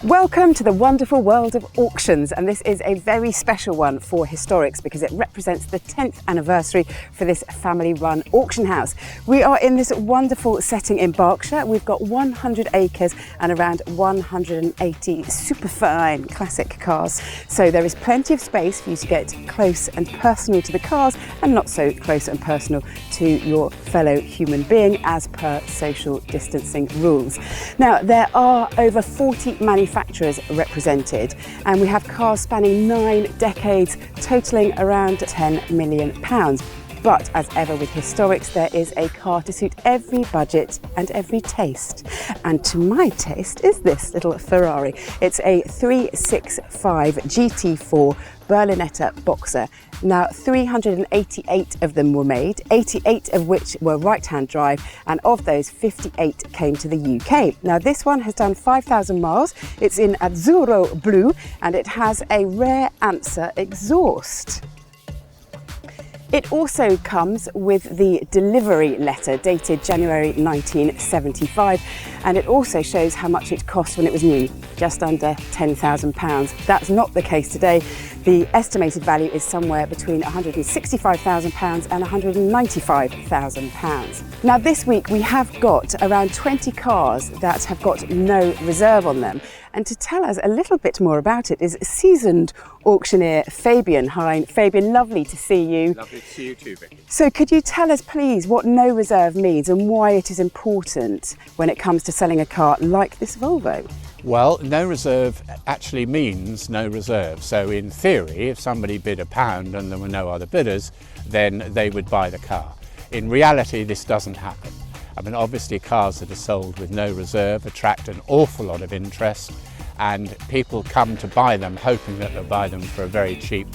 Welcome to the wonderful world of auctions, and this is a very special one for Historics because it represents the 10th anniversary for this family-run auction house. We are in this wonderful setting in Berkshire. We've got 100 acres and around 180 superfine classic cars. So there is plenty of space for you to get close and personal to the cars and not so close and personal to your fellow human being as per social distancing rules. Now, there are over 40 manufacturers represented, and we have cars spanning 9 decades, totalling around £10 million. But as ever with Historics, there is a car to suit every budget and every taste. And to my taste is this little Ferrari. It's a 365 GT4 Berlinetta Boxer. Now, 388 of them were made, 88 of which were right-hand drive, and of those, 58 came to the UK. Now, this one has done 5,000 miles. It's in Azzurro Blue, and it has a rare answer exhaust. It also comes with the delivery letter dated January 1975, and it also shows how much it cost when it was new, just under £10,000. That's not the case today. The estimated value is somewhere between £165,000 and £195,000. Now, this week we have got around 20 cars that have got no reserve on them. And to tell us a little bit more about it is seasoned auctioneer Fabian. Hi, Fabian, lovely to see you. Lovely to see you too, Vicki. So could you tell us, please, what no reserve means and why it is important when it comes to selling a car like this Volvo? Well, no reserve actually means no reserve. So in theory, if somebody bid £1 and there were no other bidders, then they would buy the car. In reality, this doesn't happen. I mean, obviously cars that are sold with no reserve attract an awful lot of interest, and people come to buy them hoping that they'll buy them for a very cheap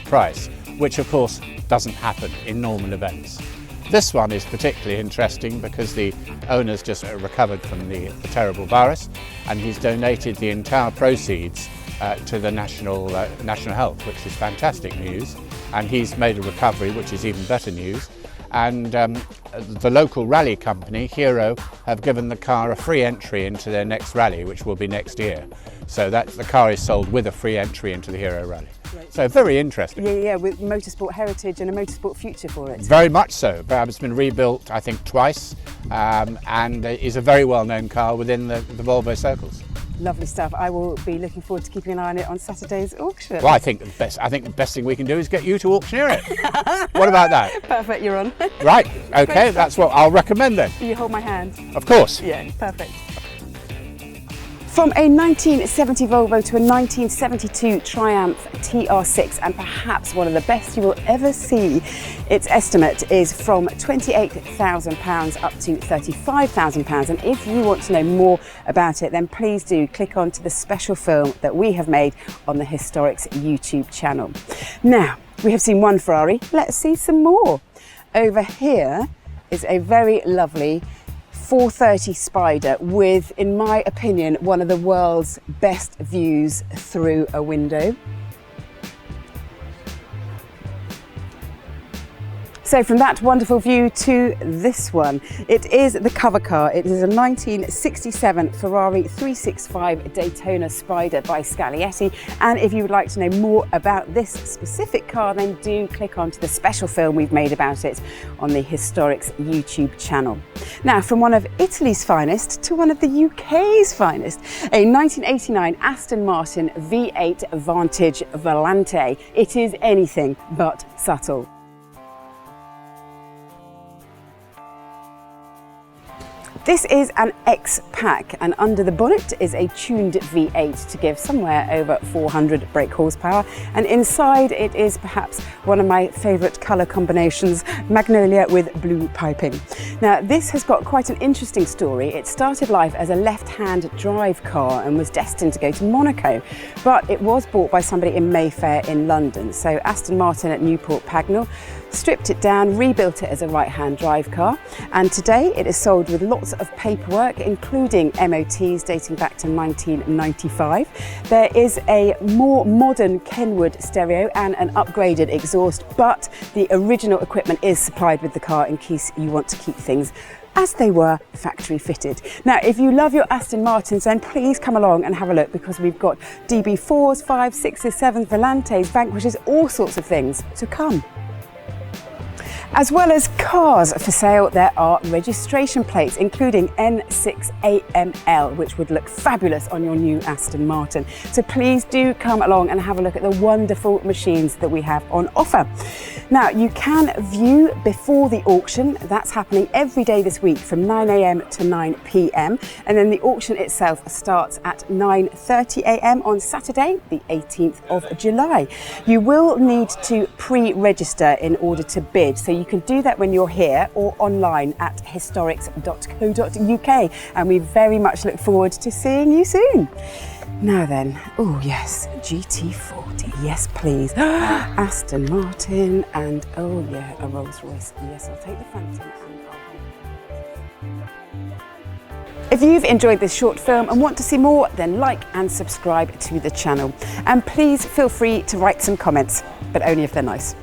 price, which of course doesn't happen in normal events. This one is particularly interesting because the owner's just recovered from the terrible virus, and he's donated the entire proceeds to the National Health, which is fantastic news, and he's made a recovery, which is even better news. And the local rally company, Hero, have given the car a free entry into their next rally, which will be next year. So that the car is sold with a free entry into the Hero rally. Right. So very interesting. Yeah, with motorsport heritage and a motorsport future for it. Very much so. It's been rebuilt, I think, twice, and is a very well-known car within the Volvo circles. Lovely stuff. I will be looking forward to keeping an eye on it on Saturday's auction. Well, I think the best thing we can do is get you to auctioneer it. What about that? Perfect, you're on. Right, okay, that's what I'll recommend then. You hold my hand. Of course. Yeah, perfect. From a 1970 Volvo to a 1972 Triumph TR6, and perhaps one of the best you will ever see, its estimate is from £28,000 up to £35,000. And if you want to know more about it, then please do click on to the special film that we have made on the Historics YouTube channel. Now, we have seen one Ferrari, let's see some more. Over here is a very lovely 430 Spider with, in my opinion, one of the world's best views through a window. So from that wonderful view to this one, it is the cover car. It is a 1967 Ferrari 365 Daytona Spider by Scaglietti. And if you would like to know more about this specific car, then do click on to the special film we've made about it on the Historics YouTube channel. Now, from one of Italy's finest to one of the UK's finest, a 1989 Aston Martin V8 Vantage Volante. It is anything but subtle. This is an X-Pack, and under the bonnet is a tuned V8 to give somewhere over 400 brake horsepower, and inside it is perhaps one of my favourite colour combinations, magnolia with blue piping. Now, this has got quite an interesting story. It started life as a left-hand drive car and was destined to go to Monaco, but it was bought by somebody in Mayfair in London. So Aston Martin at Newport Pagnell stripped it down, rebuilt it as a right-hand drive car, and today it is sold with lots of paperwork, including MOTs dating back to 1995. There is a more modern Kenwood stereo and an upgraded exhaust, but the original equipment is supplied with the car in case you want to keep things as they were factory fitted. Now, if you love your Aston Martins, then please come along and have a look, because we've got DB4s, 5s, 6s, 7s, Volantes, Vanquishes, all sorts of things to come. As well as cars for sale, there are registration plates, including N6AML, which would look fabulous on your new Aston Martin. So please do come along and have a look at the wonderful machines that we have on offer. Now, you can view before the auction. That's happening every day this week from 9 a.m. to 9 p.m. And then the auction itself starts at 9:30 a.m. on Saturday, the 18th of July. You will need to pre-register in order to bid. So you can do that when you're here or online at historics.co.uk, and we very much look forward to seeing you soon. Now then, oh yes, GT40, yes please, Aston Martin, and oh yeah, a Rolls Royce. Yes, I'll take the Phantom and If you've enjoyed this short film and want to see more, then like and subscribe to the channel. And please feel free to write some comments, but only if they're nice.